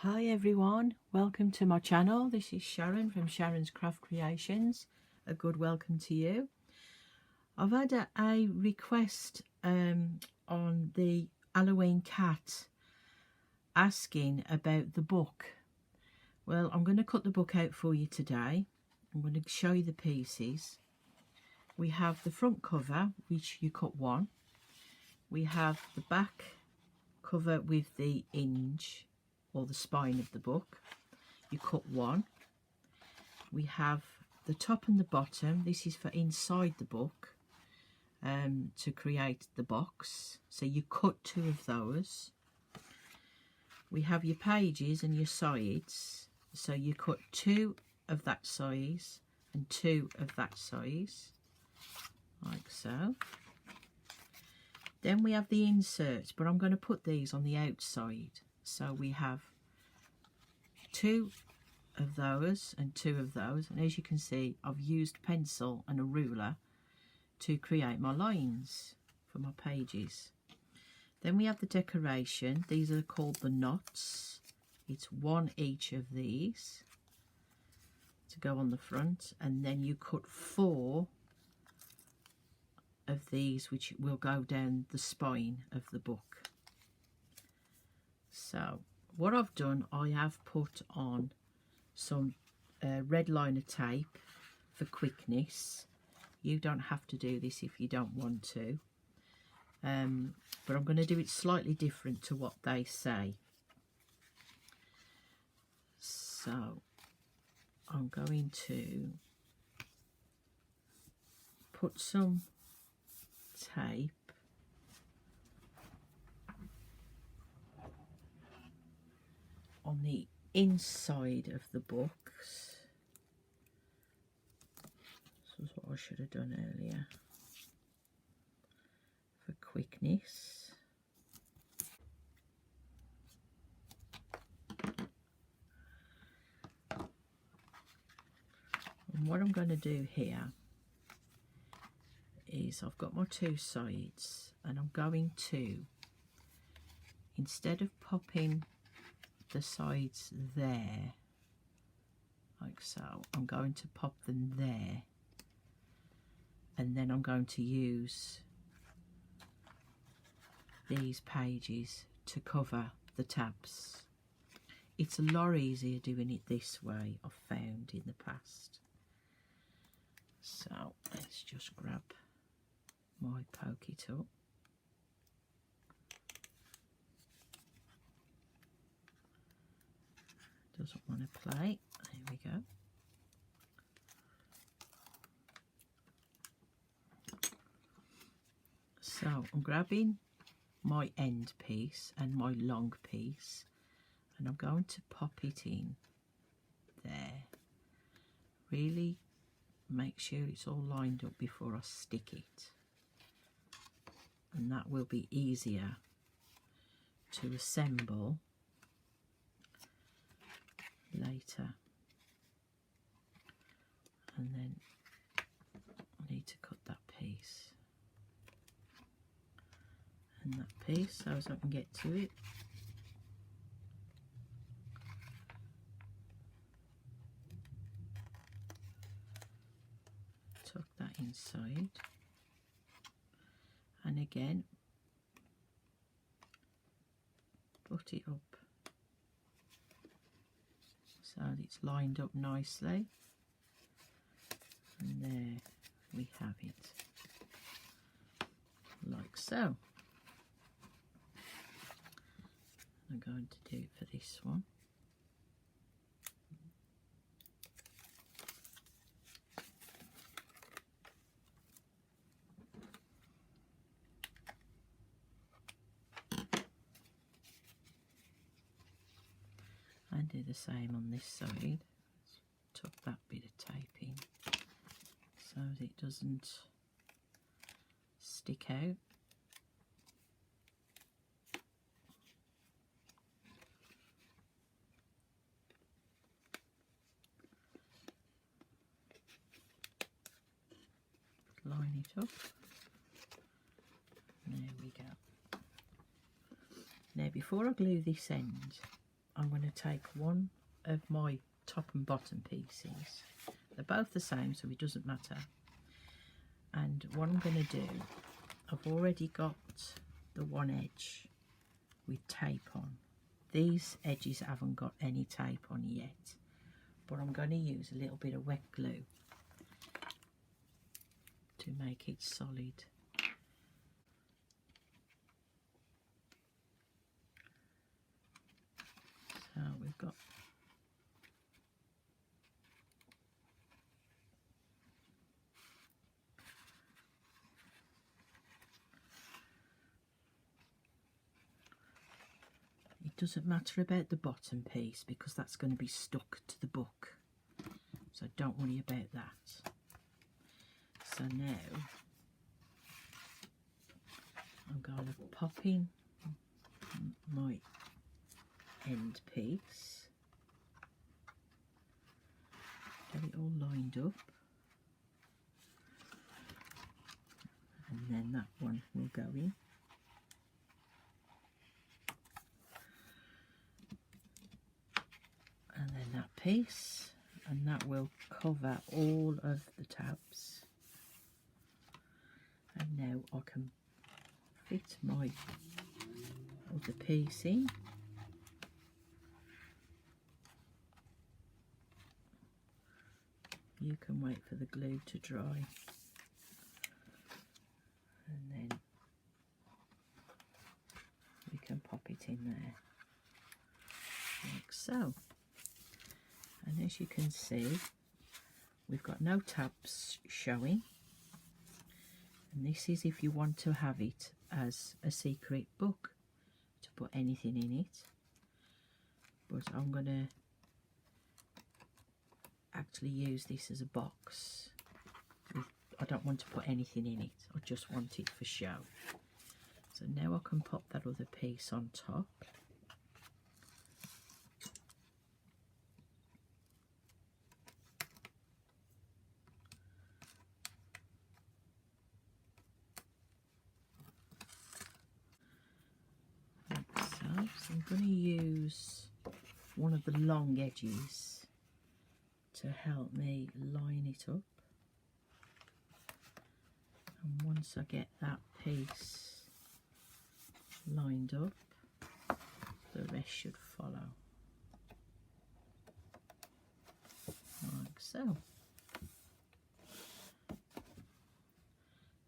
Hi everyone, welcome to my channel. This is Sharon from Sharon's Craft Creations. A good welcome to you. I've had a request on the Halloween cat asking about the book. Well, I'm going to cut the book out for you today. I'm going to show you the pieces. We have the front cover, which you cut one. We have the back cover with the hinge or the spine of the book. You cut one. We have the top and the bottom. This is for inside the book to create the box. So you cut two of those. We have your pages and your sides. So you cut two of that size and two of that size, like so. Then we have the inserts, but I'm going to put these on the outside. So we have two of those and two of those, and as you can see, I've used pencil and a ruler to create my lines for my pages. Then we have the decoration. These are called the knots. It's one each of these to go on the front, and then you cut four of these which will go down the spine of the book. So what I've done, I have put on some red liner tape for quickness. You don't have to do this if you don't want to, but I'm going to do it slightly different to what they say. So I'm going to put some tape on the inside of the books. This is what I should have done earlier for quickness. And what I'm going to do here is I've got my two sides, and I'm going to, instead of popping the sides there like so, I'm going to pop them there, and then I'm going to use these pages to cover the tabs. It's a lot easier doing it this way, I've found in the past. So let's just grab my pokey tool. Doesn't want to play. There we go. So I'm grabbing my end piece and my long piece, and I'm going to pop it in there. Really make sure it's all lined up before I stick it, and that will be easier to assemble later. And then I need to cut that piece and that piece so as I can get to it. Tuck that inside, and again put it up so that it's lined up nicely, and there we have it, like so. I'm going to do it for this one. And do the same on this side. Tuck that bit of tape in so that it doesn't stick out. Line it up. There we go. Now before I glue this end, I'm going to take one of my top and bottom pieces. They're both the same, so it doesn't matter. And what I'm going to do, I've already got the one edge with tape on. These edges haven't got any tape on yet, but I'm going to use a little bit of wet glue to make it solid. So we've got it doesn't matter about the bottom piece because that's going to be stuck to the book, so don't worry about that. So now I'm going to pop in my end piece, get it all lined up, and then that one will go in. And then that piece, and that will cover all of the tabs. And now I can fit my other piece in. You can wait for the glue to dry, and then we can pop it in there like so. And as you can see, we've got no tabs showing, and this is if you want to have it as a secret book to put anything in it. But I'm going to actually use this as a box. I don't want to put anything in it, I just want it for show. So now I can pop that other piece on top. So I'm going to use one of the long edges to help me line it up, and once I get that piece lined up, the rest should follow, like so.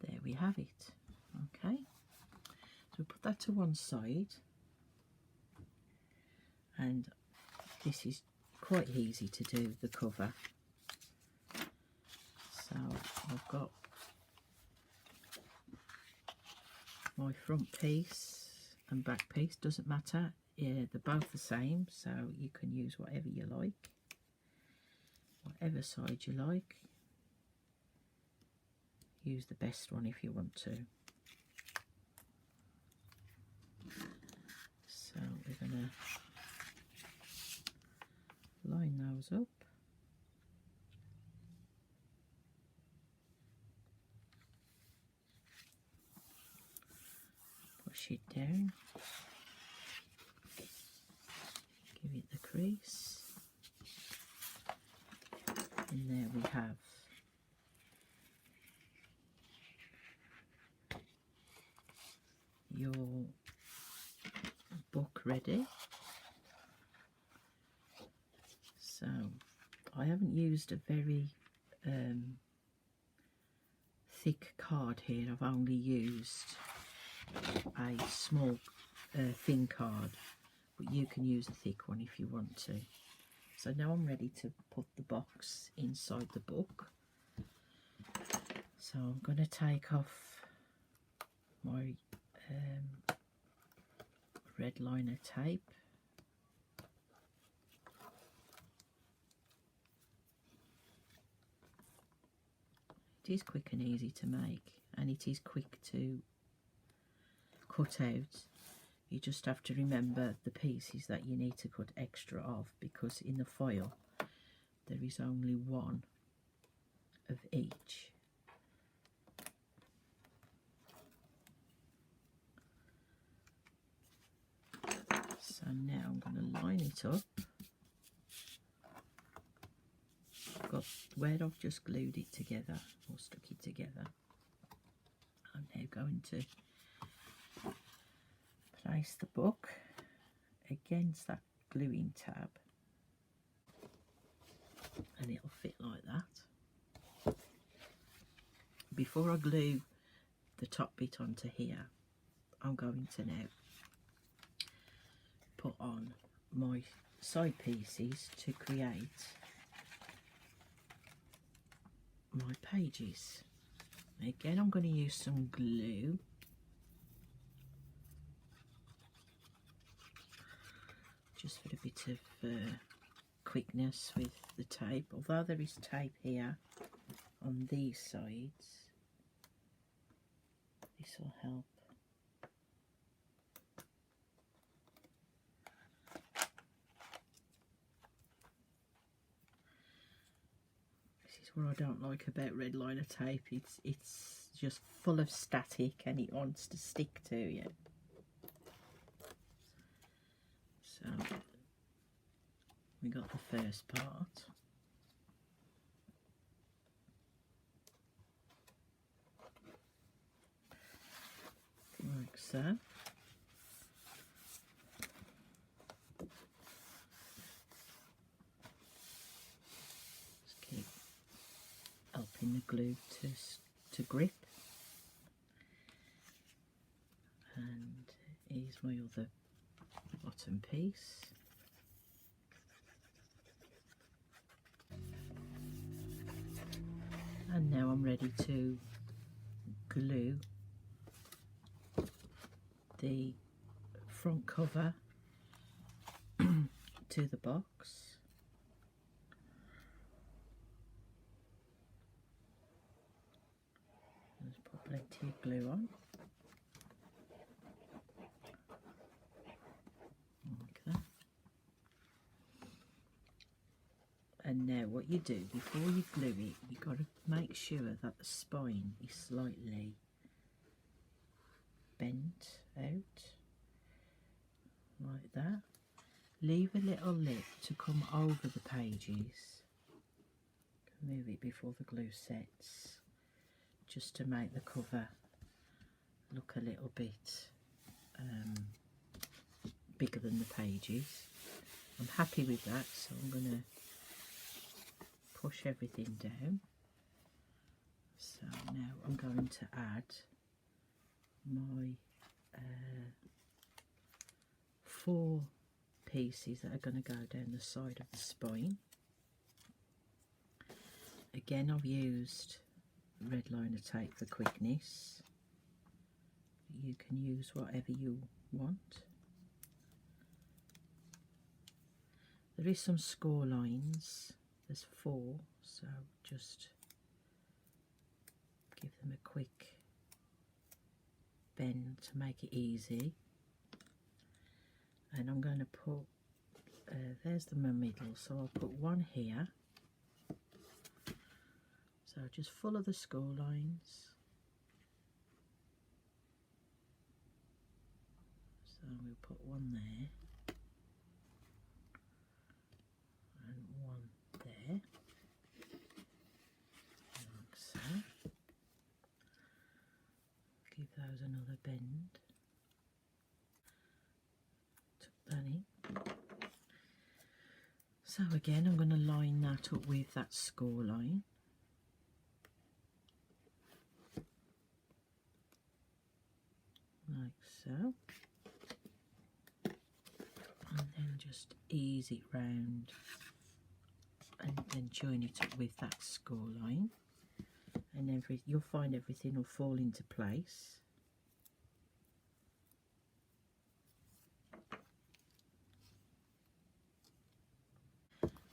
There we have it. Okay, so put that to one side, and this is quite easy to do, the cover. So I've got my front piece and back piece, doesn't matter, yeah, they're both the same, so you can use whatever you like, whatever side you like. Use the best one if you want to. So we're going to line those up. Push it down. Give it the crease. And there we have your book ready. So I haven't used a very thick card here. I've only used a small thin card, but you can use a thick one if you want to. So now I'm ready to put the box inside the book. So I'm going to take off my red liner tape. It is quick and easy to make, and it is quick to cut out. You just have to remember the pieces that you need to cut extra of, because in the foil there is only one of each. So now I'm going to line it up. Got where I've just glued it together or stuck it together. I'm now going to place the book against that gluing tab, and it'll fit like that. Before I glue the top bit onto here, I'm going to now put on my side pieces to create my pages. Again, I'm going to use some glue. Just for a bit of quickness with the tape. Although there is tape here on these sides, this will help. What I don't like about red liner tape, it's just full of static and it wants to stick to you. So we got the first part. Like so. Helping the glue to grip, and here's my other bottom piece. And now I'm ready to glue the front cover to the box. Plenty of glue on, like that. And now what you do before you glue it, you've got to make sure that the spine is slightly bent out, like that. Leave a little lip to come over the pages. Move it before the glue sets, just to make the cover look a little bit bigger than the pages. I'm happy with that, so I'm going to push everything down. So now I'm going to add my 4 pieces that are going to go down the side of the spine. Again, I've used red liner tape for quickness. You can use whatever you want. There is some score lines. There's 4, so just give them a quick bend to make it easy. And I'm going to put there's the middle, so I'll put one here. So just follow the score lines. So we'll put one there and one there, like so. Give those another bend. Tuck that in. So again, I'm going to line that up with that score line. Like so, and then just ease it round and then join it up with that score line, and you'll find everything will fall into place.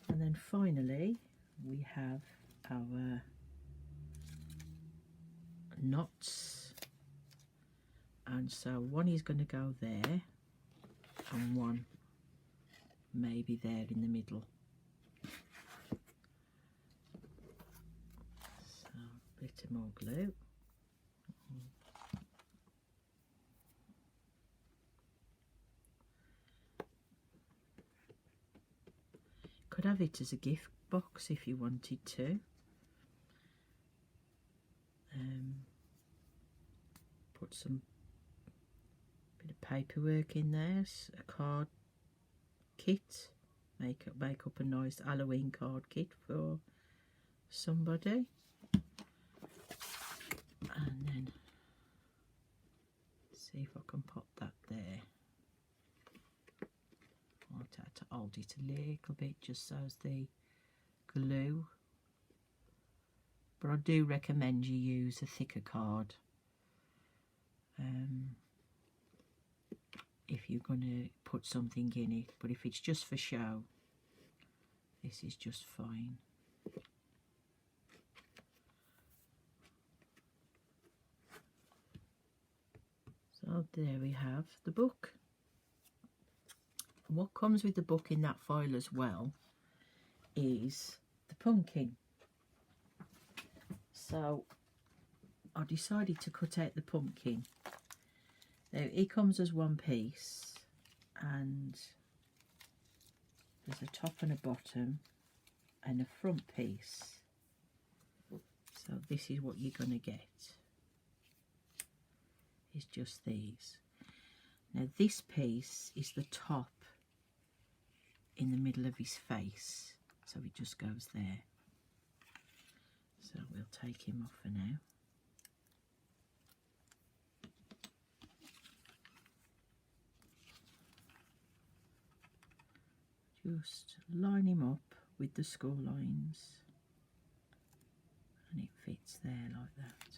And then finally we have our knots. And so one is going to go there and one maybe there in the middle. So a bit more glue. have it as a gift box if you wanted to. Put some bit of paperwork in there, a card kit, make up a nice Halloween card kit for somebody. And then see if I can pop that there. I might have to hold it a little bit just so as the glue. But I do recommend you use a thicker card if you're going to put something in it. But if it's just for show, this is just fine. So there we have the book. What comes with the book in that file as well is the pumpkin. So I decided to cut out the pumpkin. Now it comes as one piece, and there's a top and a bottom and a front piece. So this is what you're going to get. Is just these. Now this piece is the top in the middle of his face, so it just goes there. So we'll take him off for now. Just line him up with the score lines, and it fits there like that.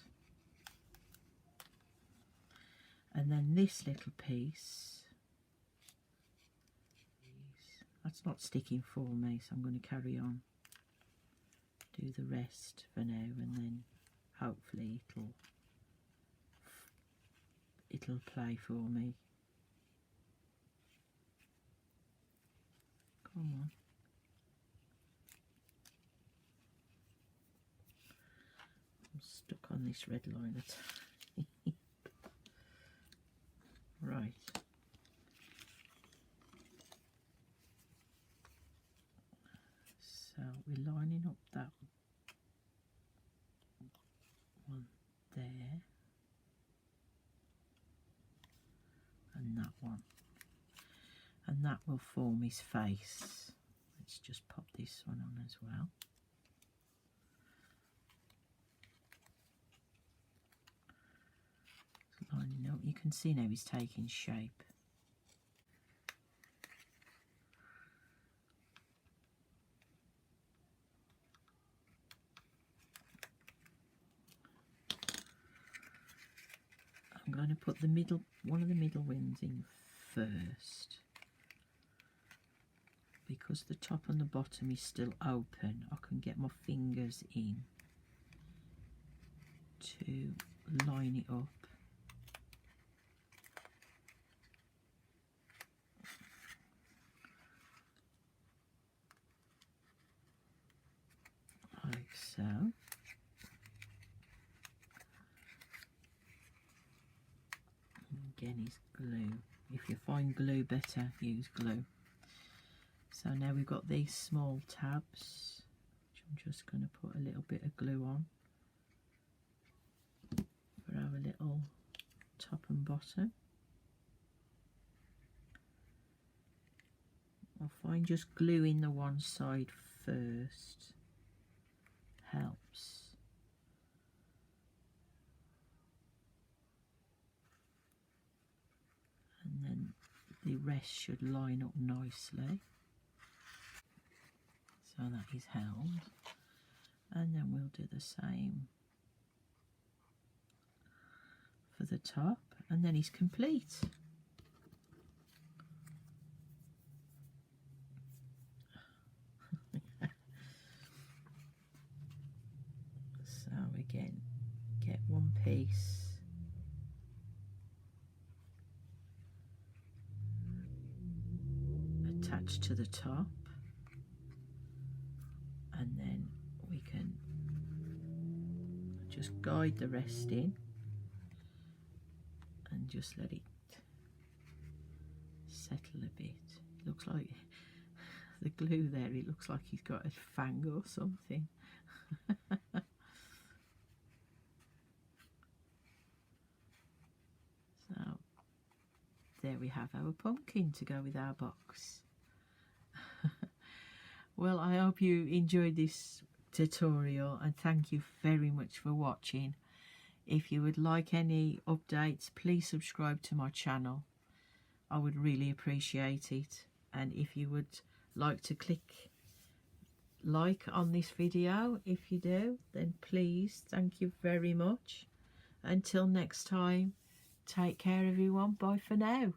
And then this little piece, that's not sticking for me, so I'm going to carry on, do the rest for now, and then hopefully it'll play for me. Come on. I'm stuck on this red line. Right. So we're lining up that one there and that one, and that will form his face. Let's just pop this one on as well. Lining up, you can see now he's taking shape. I'm going to put the middle, one of the middle ones in first, because the top and the bottom is still open. I can get my fingers in to line it up. Like so. Again is glue. If you find glue better, use glue. So now we've got these small tabs, which I'm just going to put a little bit of glue on for our little top and bottom. I find just gluing the one side first helps. And then the rest should line up nicely. So that is held. And then we'll do the same for the top, and then he's complete. So again, get one piece, attach to the top, and then we can just guide the rest in and just let it settle a bit. It looks like the glue there, it looks like he's got a fang or something. So there we have our pumpkin to go with our box. Well, I hope you enjoyed this tutorial, and thank you very much for watching. If you would like any updates, please subscribe to my channel. I would really appreciate it. And if you would like to click like on this video, if you do, then please, thank you very much. Until next time, take care everyone. Bye for now.